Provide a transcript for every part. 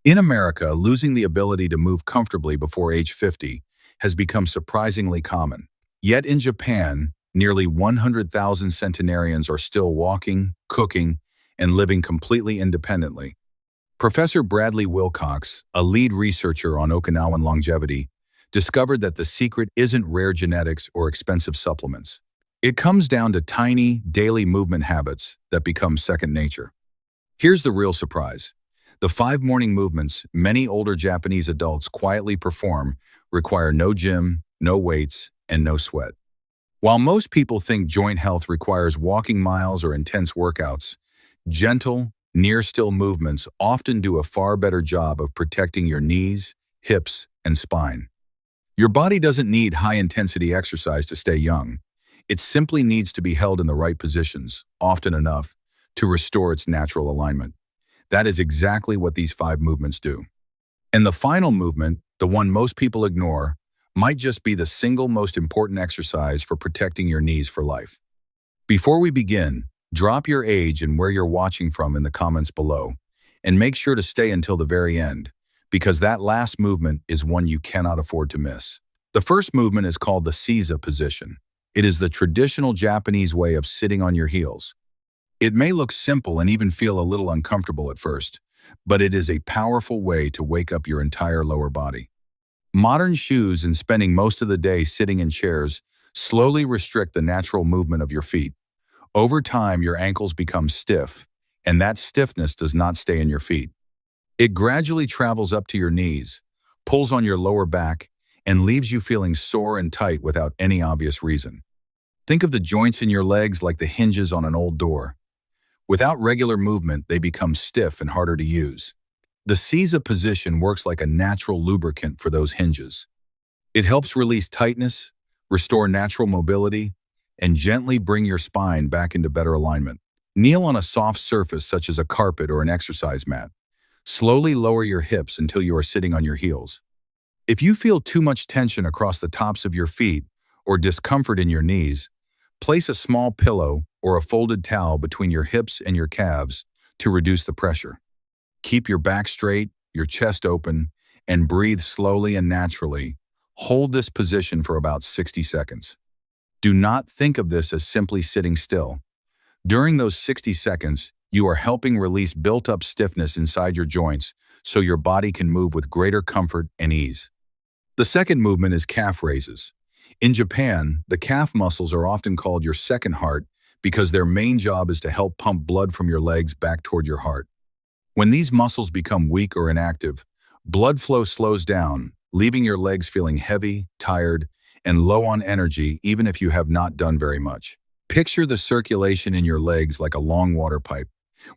In America, losing the ability to move comfortably before age 50 has become surprisingly common. Yet in Japan, nearly 100,000 centenarians are still walking, cooking, and living completely independently. Professor Bradley Wilcox, a lead researcher on Okinawan longevity, discovered that the secret isn't rare genetics or expensive supplements. It comes down to tiny, daily movement habits that become second nature. Here's the real surprise. The 5 morning movements many older Japanese adults quietly perform require no gym, no weights, and no sweat. While most people think joint health requires walking miles or intense workouts, gentle, near-still movements often do a far better job of protecting your knees, hips, and spine. Your body doesn't need high-intensity exercise to stay young. It simply needs to be held in the right positions, often enough, to restore its natural alignment. That is exactly what these 5 movements do. And the final movement, the one most people ignore, might just be the single most important exercise for protecting your knees for life. Before we begin, drop your age and where you're watching from in the comments below, and make sure to stay until the very end, because that last movement is one you cannot afford to miss. The first movement is called the seiza position. It is the traditional Japanese way of sitting on your heels. It may look simple and even feel a little uncomfortable at first, but it is a powerful way to wake up your entire lower body. Modern shoes and spending most of the day sitting in chairs slowly restrict the natural movement of your feet. Over time, your ankles become stiff, and that stiffness does not stay in your feet. It gradually travels up to your knees, pulls on your lower back, and leaves you feeling sore and tight without any obvious reason. Think of the joints in your legs like the hinges on an old door. Without regular movement, they become stiff and harder to use. The seiza position works like a natural lubricant for those hinges. It helps release tightness, restore natural mobility, and gently bring your spine back into better alignment. Kneel on a soft surface such as a carpet or an exercise mat. Slowly lower your hips until you are sitting on your heels. If you feel too much tension across the tops of your feet or discomfort in your knees, place a small pillow or a folded towel between your hips and your calves to reduce the pressure. Keep your back straight, your chest open, and breathe slowly and naturally. Hold this position for about 60 seconds. Do not think of this as simply sitting still. During those 60 seconds, you are helping release built-up stiffness inside your joints so your body can move with greater comfort and ease. The second movement is calf raises. In Japan, the calf muscles are often called your second heart because their main job is to help pump blood from your legs back toward your heart. When these muscles become weak or inactive, blood flow slows down, leaving your legs feeling heavy, tired, and low on energy even if you have not done very much. Picture the circulation in your legs like a long water pipe.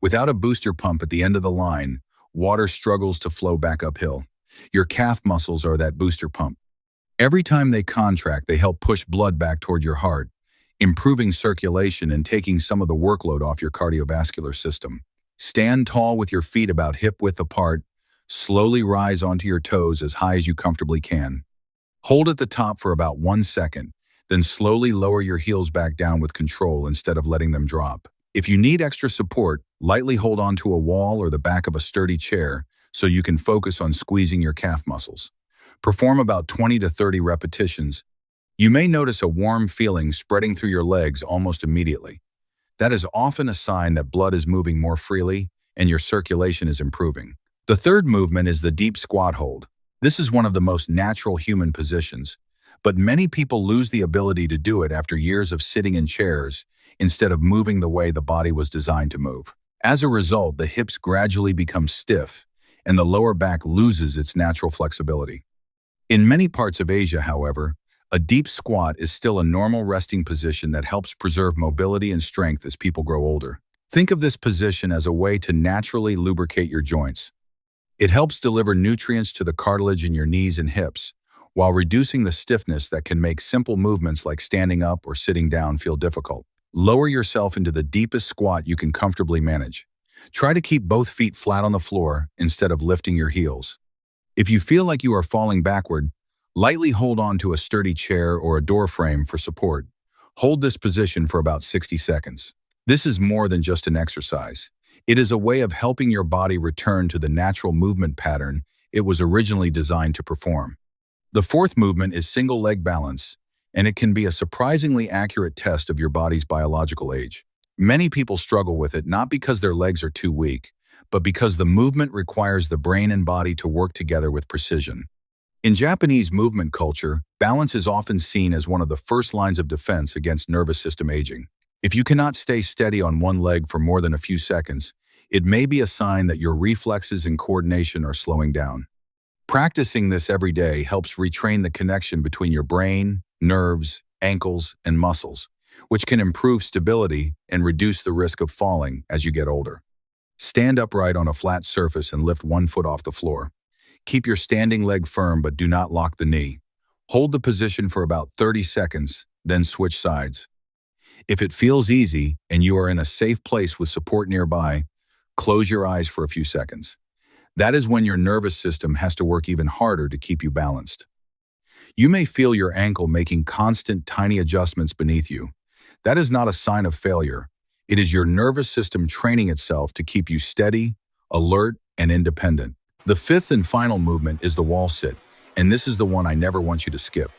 Without a booster pump at the end of the line, water struggles to flow back uphill. Your calf muscles are that booster pump. Every time they contract, they help push blood back toward your heart, improving circulation and taking some of the workload off your cardiovascular system. Stand tall with your feet about hip-width apart. Slowly rise onto your toes as high as you comfortably can. Hold at the top for about 1 second, then slowly lower your heels back down with control instead of letting them drop. If you need extra support, lightly hold onto a wall or the back of a sturdy chair so you can focus on squeezing your calf muscles. Perform about 20 to 30 repetitions. You may notice a warm feeling spreading through your legs almost immediately. That is often a sign that blood is moving more freely and your circulation is improving. The third movement is the deep squat hold. This is one of the most natural human positions, but many people lose the ability to do it after years of sitting in chairs instead of moving the way the body was designed to move. As a result, the hips gradually become stiff and the lower back loses its natural flexibility. In many parts of Asia, however, a deep squat is still a normal resting position that helps preserve mobility and strength as people grow older. Think of this position as a way to naturally lubricate your joints. It helps deliver nutrients to the cartilage in your knees and hips, while reducing the stiffness that can make simple movements like standing up or sitting down feel difficult. Lower yourself into the deepest squat you can comfortably manage. Try to keep both feet flat on the floor instead of lifting your heels. If you feel like you are falling backward, lightly hold on to a sturdy chair or a door frame for support. Hold this position for about 60 seconds. This is more than just an exercise. It is a way of helping your body return to the natural movement pattern it was originally designed to perform. The fourth movement is single leg balance, and it can be a surprisingly accurate test of your body's biological age. Many people struggle with it not because their legs are too weak, but because the movement requires the brain and body to work together with precision. In Japanese movement culture, balance is often seen as one of the first lines of defense against nervous system aging. If you cannot stay steady on one leg for more than a few seconds, it may be a sign that your reflexes and coordination are slowing down. Practicing this every day helps retrain the connection between your brain, nerves, ankles, and muscles, which can improve stability and reduce the risk of falling as you get older. Stand upright on a flat surface and lift one foot off the floor. Keep your standing leg firm but do not lock the knee. Hold the position for about 30 seconds, then switch sides. If it feels easy and you are in a safe place with support nearby, close your eyes for a few seconds. That is when your nervous system has to work even harder to keep you balanced. You may feel your ankle making constant tiny adjustments beneath you. That is not a sign of failure. It is your nervous system training itself to keep you steady, alert, and independent. The fifth and final movement is the wall sit, and this is the one I never want you to skip.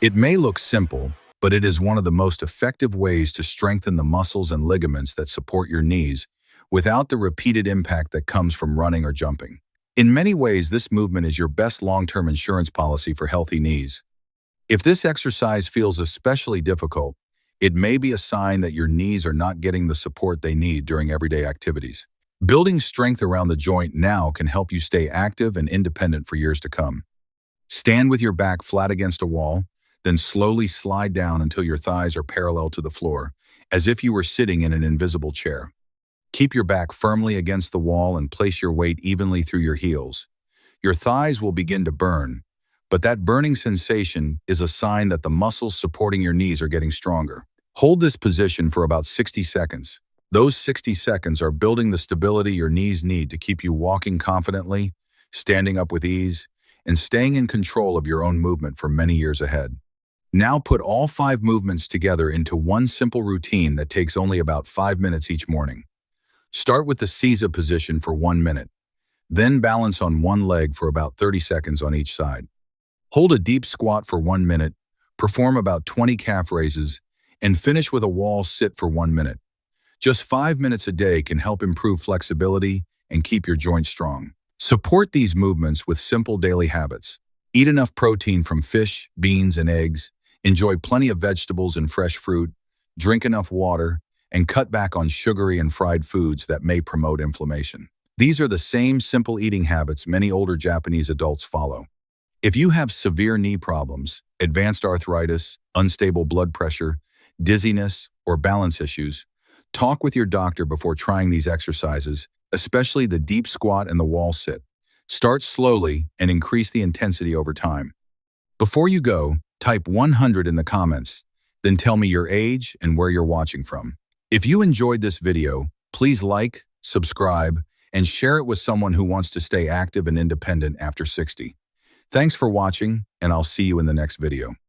It may look simple, but it is one of the most effective ways to strengthen the muscles and ligaments that support your knees without the repeated impact that comes from running or jumping. In many ways, this movement is your best long-term insurance policy for healthy knees. If this exercise feels especially difficult, it may be a sign that your knees are not getting the support they need during everyday activities. Building strength around the joint now can help you stay active and independent for years to come. Stand with your back flat against a wall, then slowly slide down until your thighs are parallel to the floor, as if you were sitting in an invisible chair. Keep your back firmly against the wall and place your weight evenly through your heels. Your thighs will begin to burn, but that burning sensation is a sign that the muscles supporting your knees are getting stronger. Hold this position for about 60 seconds. Those 60 seconds are building the stability your knees need to keep you walking confidently, standing up with ease, and staying in control of your own movement for many years ahead. Now put all 5 movements together into one simple routine that takes only about 5 minutes each morning. Start with the seiza position for 1 minute. Then balance on one leg for about 30 seconds on each side. Hold a deep squat for 1 minute, perform about 20 calf raises, and finish with a wall sit for 1 minute. Just 5 minutes a day can help improve flexibility and keep your joints strong. Support these movements with simple daily habits. Eat enough protein from fish, beans, and eggs. Enjoy plenty of vegetables and fresh fruit. Drink enough water, and cut back on sugary and fried foods that may promote inflammation. These are the same simple eating habits many older Japanese adults follow. If you have severe knee problems, advanced arthritis, unstable blood pressure, dizziness, or balance issues, talk with your doctor before trying these exercises, especially the deep squat and the wall sit. Start slowly and increase the intensity over time. Before you go, type 100 in the comments, then tell me your age and where you're watching from. If you enjoyed this video, please like, subscribe, and share it with someone who wants to stay active and independent after 60. Thanks for watching, and I'll see you in the next video.